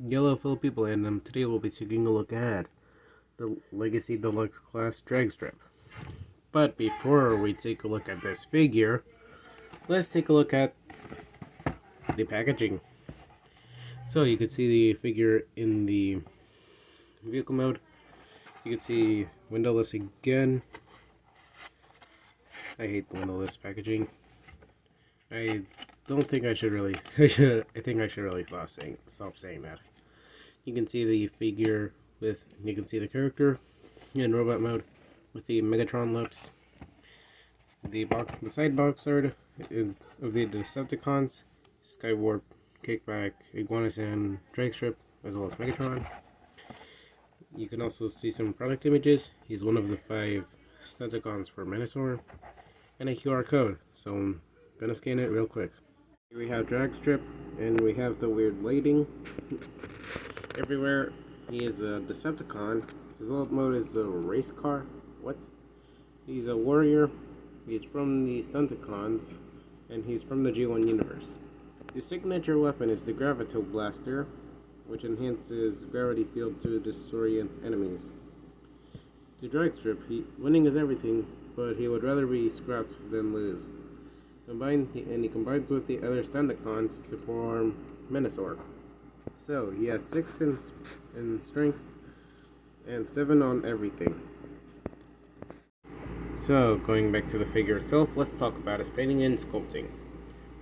Yellow fellow people, and today we'll be taking a look at the Legacy Deluxe Class Dragstrip. But before we take a look at this figure, let's take a look at the packaging. So you can see the figure in the vehicle mode. You can see windowless again. I hate the windowless packaging. I don't think I should really. I think I should really stop saying that. You can see the figure with. You can see the character in robot mode with the Megatron lips. The side box art of the Decepticons, Skywarp, Kickback, Iguanus, and Dragstrip, as well as Megatron. You can also see some product images. He's one of the 5 Stunticons for Menasor, and a QR code. So I'm gonna scan it real quick. Here we have Dragstrip, and we have the weird lighting everywhere. He is a Decepticon. His old mode is a race car. What? He's a warrior. He's from the Stunticons, and he's from the G1 universe. His signature weapon is the Gravito Blaster, which enhances gravity field to disorient enemies. To Dragstrip, winning is everything, but he would rather be scrapped than lose. He combines with the other Stunticons to form Menasor. So he has 6 in strength and 7 on everything. So going back to the figure itself, let's talk about his painting and sculpting.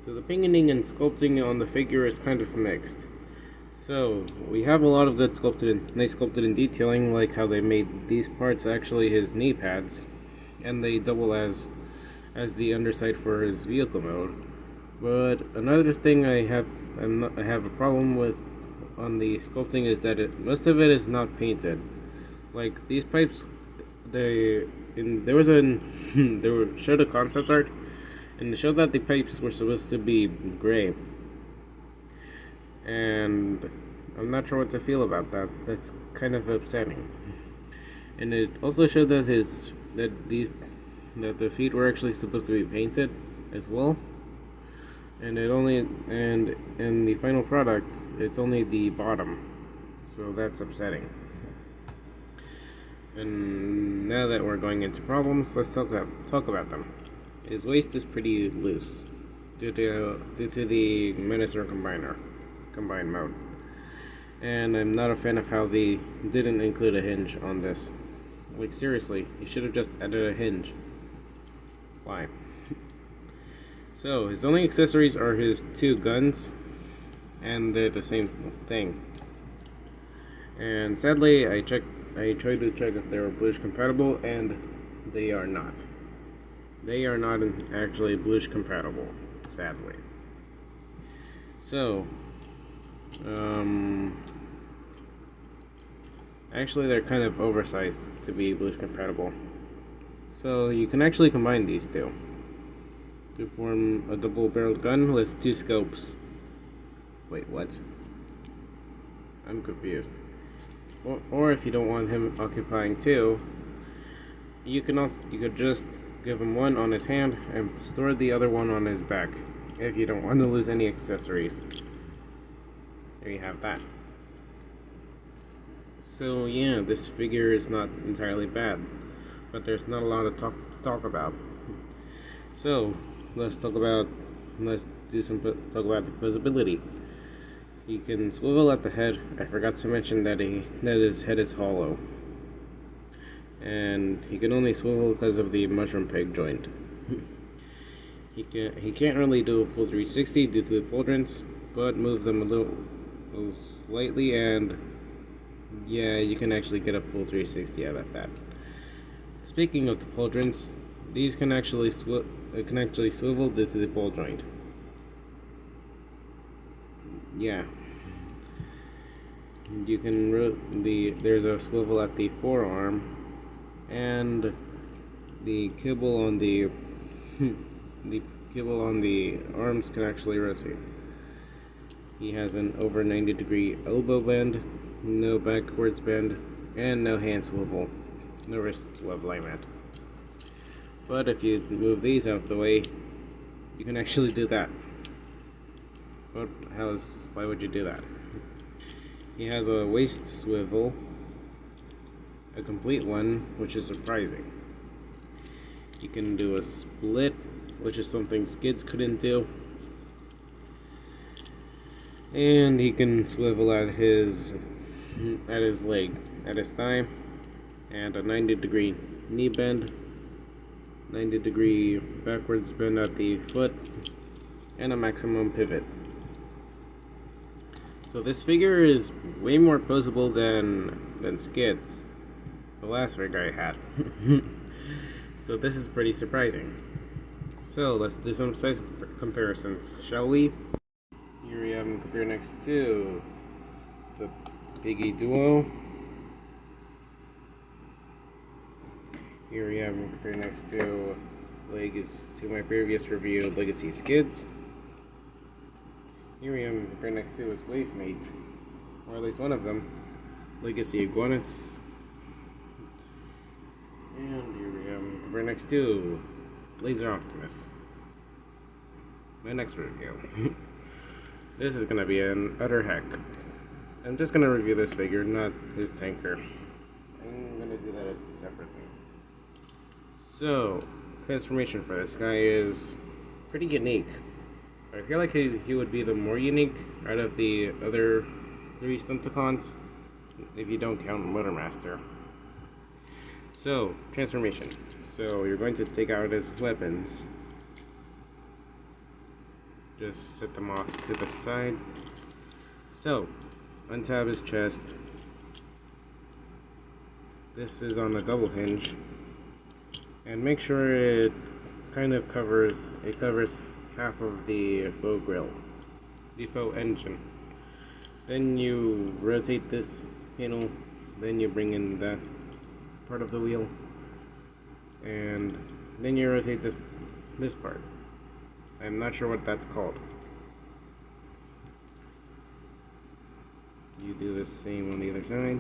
So the painting and sculpting on the figure is kind of mixed. So we have a lot of good nice sculpted and detailing, like how they made these parts actually his knee pads, and they double as the underside for his vehicle mode. But another thing I have a problem with on the sculpting is that most of it is not painted. Like these pipes, they showed a concept art, and they showed that the pipes were supposed to be gray, and I'm not sure what to feel about that. That's kind of upsetting. And it also showed that the feet were actually supposed to be painted as well. And in the final product, it's only the bottom, so that's upsetting. And now that we're going into problems, let's talk about them. His waist is pretty loose due to the Menasor combined mode, and I'm not a fan of how they didn't include a hinge on this. Like seriously, you should have just added a hinge. Why? So his only accessories are his 2 guns, and they're the same thing. And sadly, I tried to check if they were Bluish compatible, and they are not. They are not actually Bluish compatible, sadly. So, actually they're kind of oversized to be Bluish compatible. So you can actually combine these two to form a double-barreled gun with 2 scopes. Wait, what? I'm confused. Or if you don't want him occupying 2, you could just give him 1 on his hand and store the other one on his back if you don't want to lose any accessories. There you have that. So yeah, this figure is not entirely bad, but there's not a lot to talk about. So let's talk about the posability. He can swivel at the head. I forgot to mention that his head is hollow, and he can only swivel because of the mushroom peg joint. He can't really do a full 360 due to the pauldrons, but move them a little slightly, and yeah, you can actually get a full 360 out of that. Speaking of the pauldrons, these can actually swivel due to the ball joint. Yeah, you can there's a swivel at the forearm, and the kibble on the arms can actually rotate. He has an over 90-degree elbow bend, no backwards bend, and no hand swivel. No wrist swivel, I meant. But if you move these out of the way, you can actually do that. Why would you do that? He has a waist swivel, a complete one, which is surprising. He can do a split, which is something skids couldn't do. And he can swivel at his leg, at his thigh, and a 90-degree knee bend, 90-degree backwards bend at the foot, and a maximum pivot. So this figure is way more posable than Skids, the last figure I had. So this is pretty surprising. So let's do some size comparisons, shall we? Here we have him compared next to the Piggy Duo. Here we have him compared next to my previous review, Legacy Skids. Here we have him compared next to his wave mate, or at least one of them, Legacy Iguanas. And here we have him compared next to Laser Optimus. My next review. This is gonna be an utter heck. I'm just gonna review this figure, not his tanker. I'm gonna do that as a separate thing. So, transformation for this guy is pretty unique. I feel like he would be the more unique out of the other 3 Stunticons, if you don't count Motormaster. So, transformation. So, you're going to take out his weapons. Just set them off to the side. So, untab his chest. This is on a double hinge. And make sure it kind of covers half of the faux grill, the faux engine. Then you rotate this panel, then you bring in that part of the wheel, and then you rotate this part. I'm not sure what that's called. You do the same on the other side.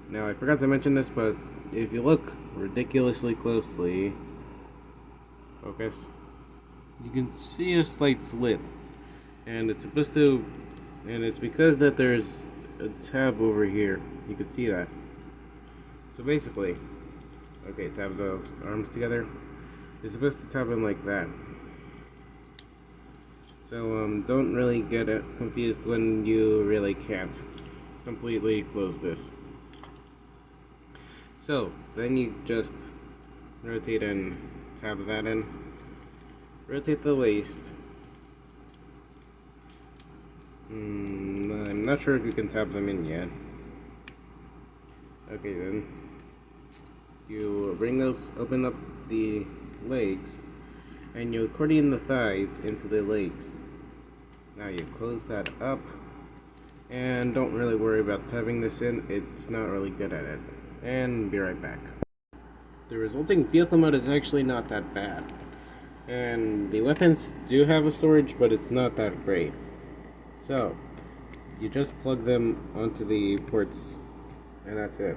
Now I forgot to mention this, but if you look ridiculously closely, focus, you can see a slight slit, and it's because that there's a tab over here. You can see that. So basically, okay, tab those arms together. You're supposed to tab them like that. So don't really get confused when you really can't completely close this. So then you just rotate and tab that in. Rotate the waist. I'm not sure if you can tab them in yet. Okay, then you bring those, open up the legs, and you accordion the thighs into the legs. Now you close that up, and don't really worry about tabbing this in, it's not really good at it. And be right back. The resulting vehicle mode is actually not that bad. And the weapons do have a storage, but it's not that great. So, you just plug them onto the ports, and that's it.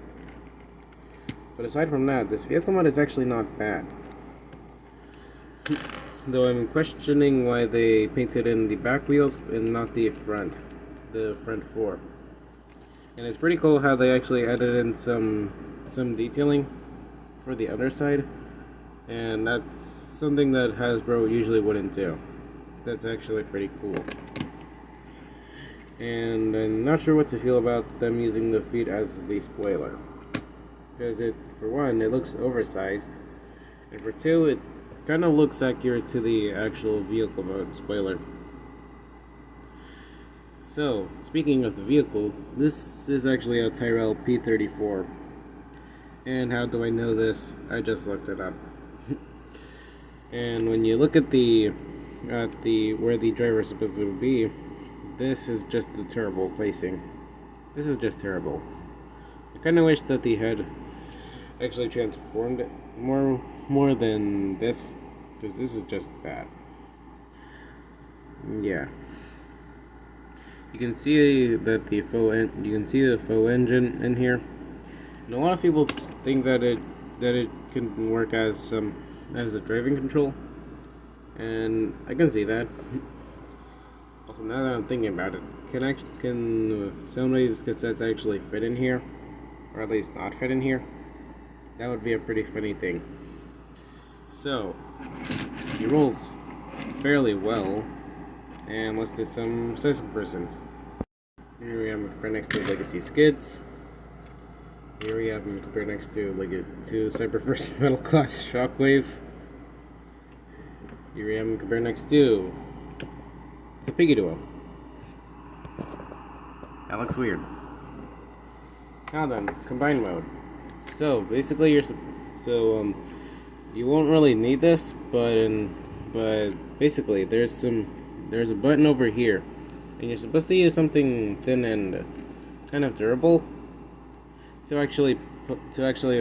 But aside from that, this vehicle mode is actually not bad. Though I'm questioning why they painted in the back wheels and not the front four. And it's pretty cool how they actually added in some detailing for the underside, and that's something that Hasbro usually wouldn't do. That's actually pretty cool. And I'm not sure what to feel about them using the feet as the spoiler, because for one, it looks oversized, and for two, it kind of looks accurate to the actual vehicle mode spoiler. So, speaking of the vehicle, this is actually a Tyrrell P34. And how do I know this? I just looked it up. And when you look at where the driver is supposed to be, this is just the terrible placing. This is just terrible. I kind of wish that the head actually transformed it more than this, because this is just bad. Yeah. You can see that the faux engine in here, and a lot of people think that it can work as a driving control, and I can see that. Also, now that I'm thinking about it, can some of these cassettes actually fit in here, or at least not fit in here? That would be a pretty funny thing. So, he rolls fairly well, and let's do some size comparisons. Here we have him compared next to Legacy Skids. Here we have him compared next to Cyberverse Metal Class Shockwave. Here we have him compared next to the Piggy Duo. That looks weird. Now then, combine mode. So basically, you won't really need this, but basically, there's a button over here, and you're supposed to use something thin and kind of durable to actually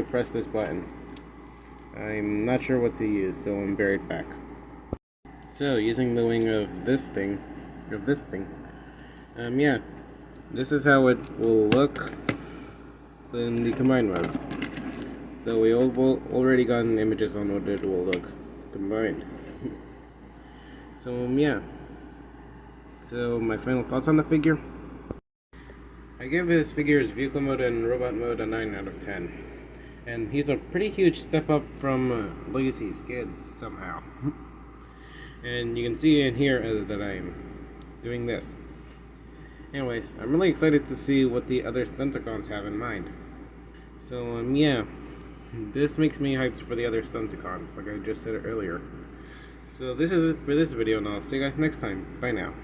press this button. I'm not sure what to use, so I'm buried back. So using the wing of this thing, yeah, this is how it will look in the combined mode. Though we already gotten images on what it will look combined. So yeah. So my final thoughts on the figure. I give this figure's vehicle mode and robot mode a 9 out of 10. And he's a pretty huge step up from Legacy Skids somehow. And you can see in here that I'm doing this. Anyways, I'm really excited to see what the other Stunticons have in mind. So yeah, this makes me hyped for the other Stunticons, like I just said earlier. So this is it for this video, and I'll see you guys next time. Bye now.